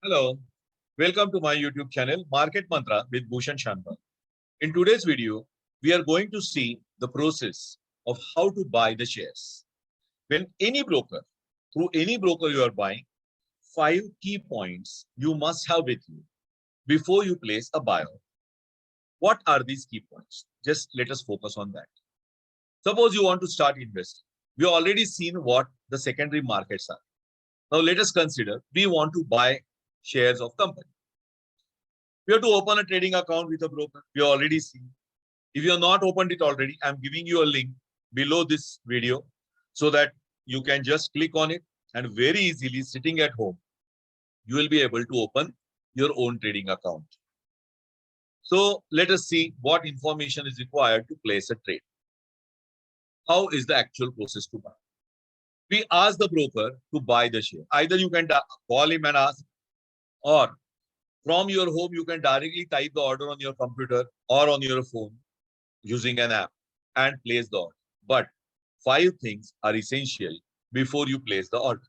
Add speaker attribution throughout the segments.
Speaker 1: Hello, welcome to my YouTube channel Market Mantra with Bhushan Shanbhag. In today's video, we are going to see the process of how to buy the shares. When through any broker you are buying, 5 key points you must have with you before you place a buy order. What are these key points? Just let us focus on that. Suppose you want to start investing. We already seen what the secondary markets are. Now let us consider we want to buy shares of company. We have to open a trading account with a broker. We already seen. If you have not opened it already, I'm giving you a link below this video so that you can just click on it and very easily sitting at home, you will be able to open your own trading account. So let us see what information is required to place a trade. How is the actual process to buy? We ask the broker to buy the share. Either you can call him and ask, or from your home, you can directly type the order on your computer or on your phone using an app and place the order. But 5 things are essential before you place the order.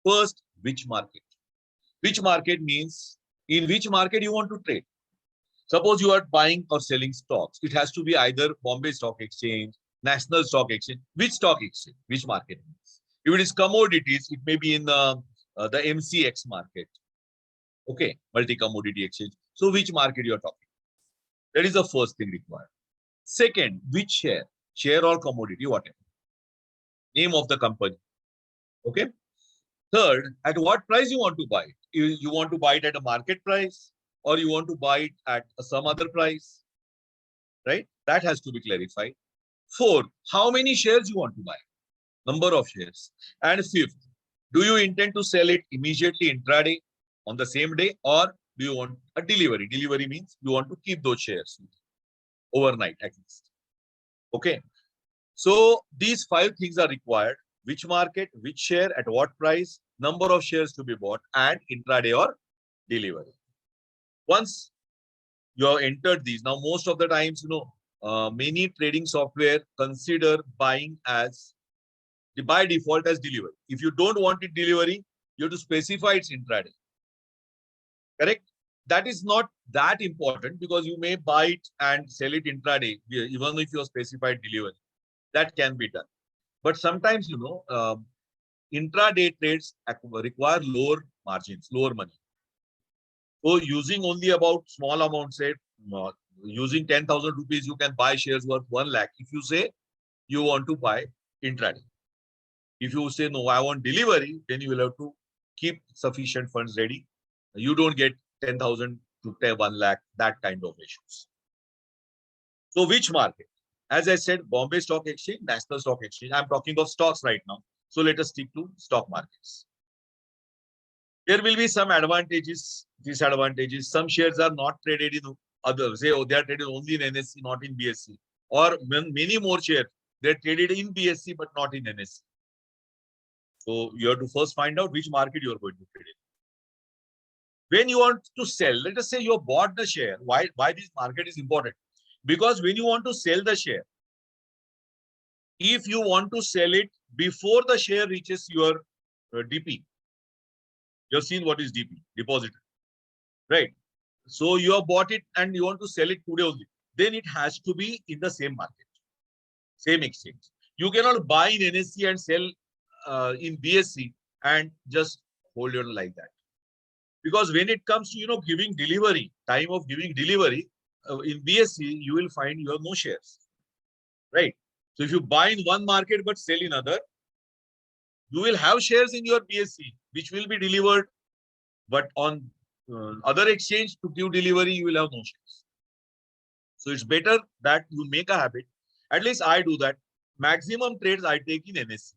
Speaker 1: First, which market? Which market means in which market you want to trade. Suppose you are buying or selling stocks. It has to be either Bombay Stock Exchange, National Stock Exchange. Which stock exchange? Which market means? If it is commodities, it may be in the MCX market. Okay, multi-commodity exchange. So which market you are talking? That is the first thing required. Second, which share or commodity, whatever. Name of the company. Okay. Third, at what price you want to buy it? You want to buy it at a market price or you want to buy it at some other price, right? That has to be clarified. Fourth, how many shares you want to buy? Number of shares. And fifth, do you intend to sell it immediately intraday on the same day, or do you want a delivery? Delivery means you want to keep those shares overnight at least. Okay. So these 5 things are required. Which market, which share, at what price, number of shares to be bought, and intraday or delivery. Once you have entered these, now most of the times, many trading software consider buying as by default as delivery. If you don't want it delivery, you have to specify it's intraday. Correct? That is not that important because you may buy it and sell it intraday, even if you have specified delivery. That can be done. But sometimes, intraday trades require lower margins, lower money. So using only about small amount, say, using 10,000 rupees, you can buy shares worth 1 lakh. If you say you want to buy intraday. If you say, no, I want delivery, then you will have to keep sufficient funds ready. You don't get 10,000 to 1 lakh, that kind of issues. So which market? As I said, Bombay Stock Exchange, National Stock Exchange. I'm talking of stocks right now. So let us stick to stock markets. There will be some advantages, disadvantages. Some shares are not traded in others. Say, they are traded only in NSE, not in BSE. Or many more shares, they're traded in BSE, but not in NSE. So you have to first find out which market you are going to trade in. When you want to sell, let us say you have bought the share. Why this market is important? Because when you want to sell the share, if you want to sell it before the share reaches your DP, you have seen what is DP, depositor, right? So you have bought it and you want to sell it today only. Then it has to be in the same market, same exchange. You cannot buy in NSE and sell in BSE and just hold it like that. Because when it comes to, giving delivery, time of giving delivery, in BSE, you will find you have no shares, right? So if you buy in one market but sell in other, you will have shares in your BSE, which will be delivered, but on other exchange to give delivery, you will have no shares. So it's better that you make a habit. At least I do that. Maximum trades I take in NSE.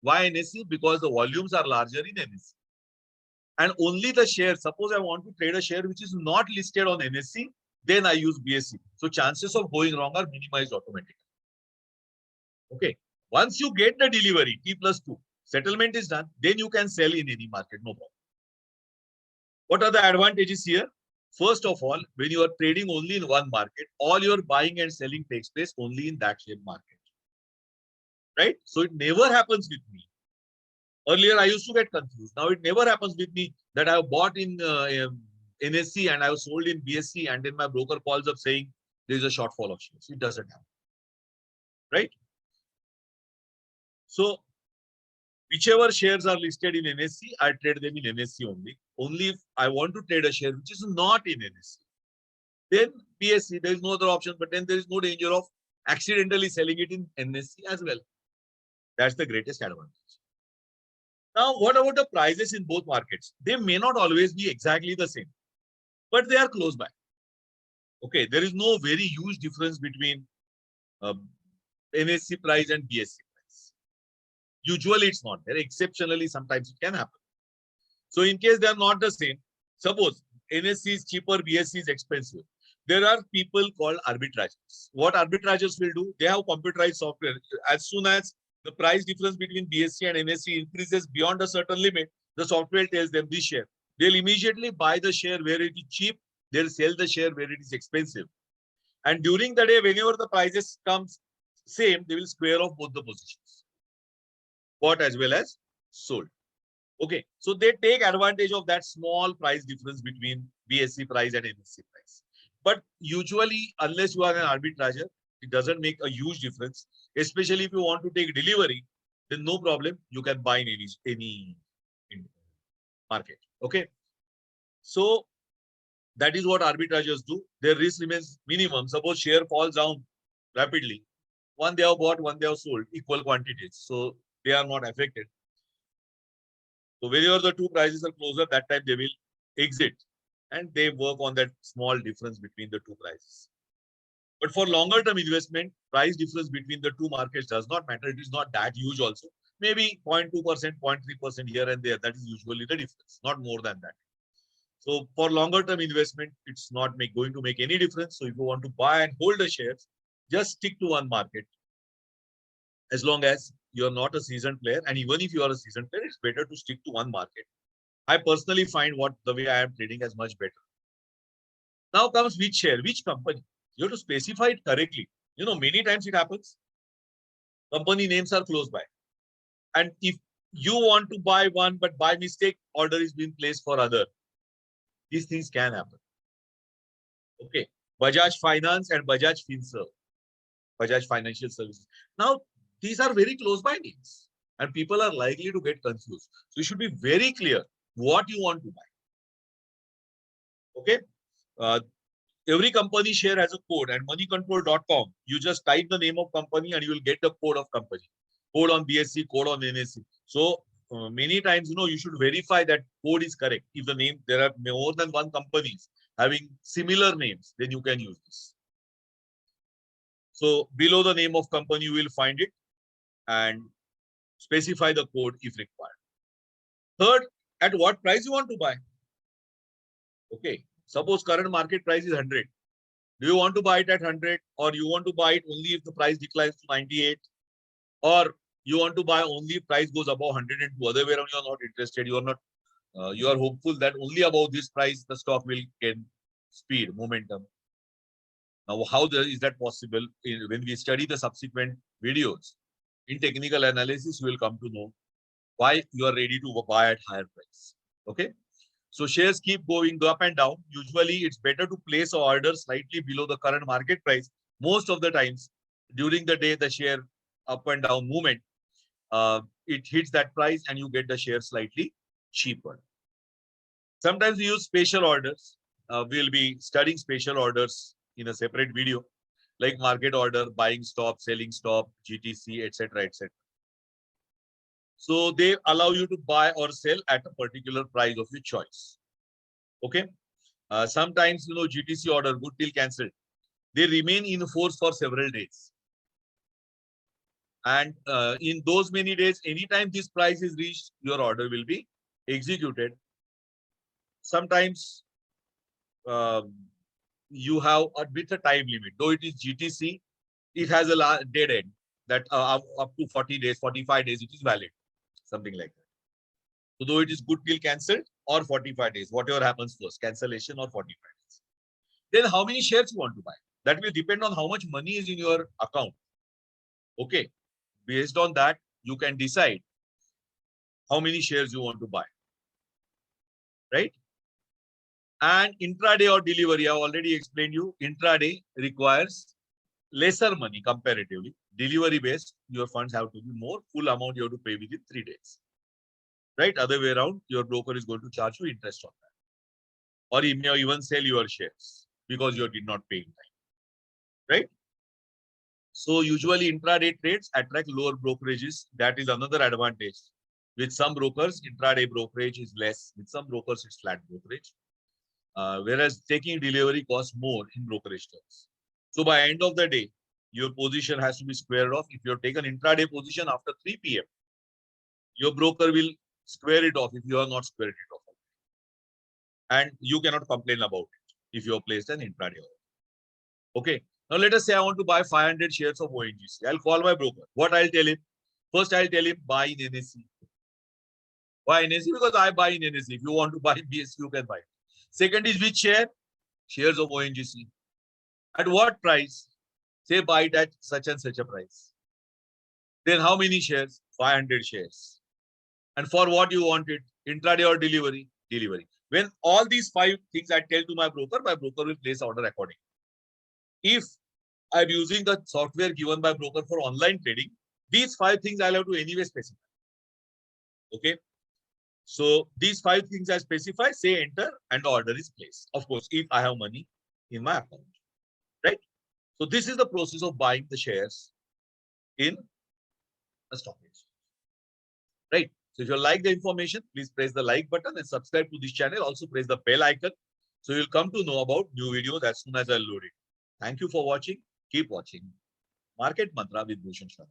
Speaker 1: Why NSE? Because the volumes are larger in NSE. And only the share, suppose I want to trade a share which is not listed on NSE, then I use BSE. So chances of going wrong are minimized automatically. Okay. Once you get the delivery, T+2, settlement is done, then you can sell in any market, no problem. What are the advantages here? First of all, when you are trading only in one market, all your buying and selling takes place only in that share market. Right? So it never happens with me. Earlier, I used to get confused. Now it never happens with me that I have bought in NSE and I have sold in BSE, and then my broker calls up saying there is a shortfall of shares. It doesn't happen, right? So whichever shares are listed in NSE, I trade them in NSE only. Only if I want to trade a share which is not in NSE, then BSE, there is no other option, but then there is no danger of accidentally selling it in NSE as well. That's the greatest advantage. Now, what about the prices in both markets? They may not always be exactly the same, but they are close by. Okay, there is no very huge difference between NSE price and BSE price. Usually it's not there. Exceptionally, sometimes it can happen. So in case they are not the same, suppose NSE is cheaper, BSE is expensive. There are people called arbitrageurs. What arbitrageurs will do? They have computerized software. As soon as the price difference between BSE and NSE increases beyond a certain limit, the software tells them this share. They'll immediately buy the share where it is cheap. They'll sell the share where it is expensive. And during the day, whenever the prices comes same, they will square off both the positions, bought as well as sold. Okay, so they take advantage of that small price difference between BSE price and NSE price. But usually, unless you are an arbitrager, it doesn't make a huge difference. Especially if you want to take delivery, then no problem. You can buy in any market. Okay, so that is what arbitrageurs do. Their risk remains minimum. Suppose share falls down rapidly. One they have bought, one they have sold, equal quantities. So they are not affected. So whenever the two prices are closer, that time they will exit and they work on that small difference between the two prices. But for longer term investment, price difference between the two markets does not matter. It is not that huge also. Maybe 0.2%, 0.3% here and there. That is usually the difference, not more than that. So for longer term investment, it's not going to make any difference. So if you want to buy and hold the shares, just stick to one market. As long as you're not a seasoned player, and even if you are a seasoned player, it's better to stick to one market. I personally find the way I am trading as much better. Now comes which share, which company. You have to specify it correctly. You know, many times it happens. Company names are close by. And if you want to buy one, but by mistake, order is being placed for other, these things can happen. Okay. Bajaj Finance and Bajaj Finserv. Bajaj Financial Services. Now, these are very close by names. And people are likely to get confused. So you should be very clear what you want to buy. Okay. Every company share has a code, and moneycontrol.com. You just type the name of company and you will get the code of company. Code on BSE, code on NSE. So many times, you should verify that code is correct. If the name, there are more than one companies having similar names, then you can use this. So below the name of company, you will find it and specify the code if required. Third, at what price you want to buy? Okay. Suppose current market price is 100. Do you want to buy it at 100, or you want to buy it only if the price declines to 98, or you want to buy only if price goes above 102? Other way around, you are not interested. You are not. You are hopeful that only above this price the stock will gain speed, momentum. Now, how is that possible? When we study the subsequent videos in technical analysis, you will come to know why you are ready to buy at higher price. Okay. So shares keep going up and down. Usually, it's better to place an order slightly below the current market price. Most of the times, during the day, the share up and down movement, it hits that price and you get the share slightly cheaper. Sometimes we use special orders. We'll be studying special orders in a separate video, like market order, buying stop, selling stop, GTC, etc., etc. So they allow you to buy or sell at a particular price of your choice. Okay. Sometimes, GTC order, good till cancelled, they remain in force for several days. And in those many days, anytime this price is reached, your order will be executed. Sometimes you have with a time limit. Though it is GTC, it has a dead end that up to 40 days, 45 days, it is valid. Something like that. So though it is good till cancelled or 45 days, whatever happens first, cancellation or 45 days. Then how many shares you want to buy? That will depend on how much money is in your account. Okay. Based on that, you can decide how many shares you want to buy, right? And intraday or delivery, I already explained you. Intraday requires lesser money comparatively. Delivery based, your funds have to be more. Full amount you have to pay within 3 days, right? Other way around, your broker is going to charge you interest on that, or he may even sell your shares because you did not pay in time, right? So usually intraday trades attract lower brokerages. That is another advantage. With some brokers, intraday brokerage is less. With some brokers, it's flat brokerage. Whereas taking delivery costs more in brokerage terms. So by end of the day, your position has to be squared off. If you have taken intraday position after 3 p.m., your broker will square it off if you have not squared it off. And you cannot complain about it if you have placed an intraday order. Okay. Now let us say I want to buy 500 shares of ONGC. I'll call my broker. What I'll tell him? First, I'll tell him buy in NSE. Why NSE? Because I buy in NSE. If you want to buy in BSE, you can buy. Second is which share? Shares of ONGC. At what price? Say buy it at such and such a price. Then how many shares? 500 shares. And for what you want it? Intraday or delivery? Delivery. When all these 5 things I tell to my broker will place order accordingly. If I'm using the software given by broker for online trading, these 5 things I'll have to anyway specify. Okay. So these 5 things I specify, say enter, and the order is placed. Of course, if I have money in my account, right? So this is the process of buying the shares in a stock exchange, right? So if you like the information, please press the like button and subscribe to this channel. Also press the bell icon, so you'll come to know about new videos as soon as I load it. Thank you for watching. Keep watching Market Mantra with Bhushan Sharma.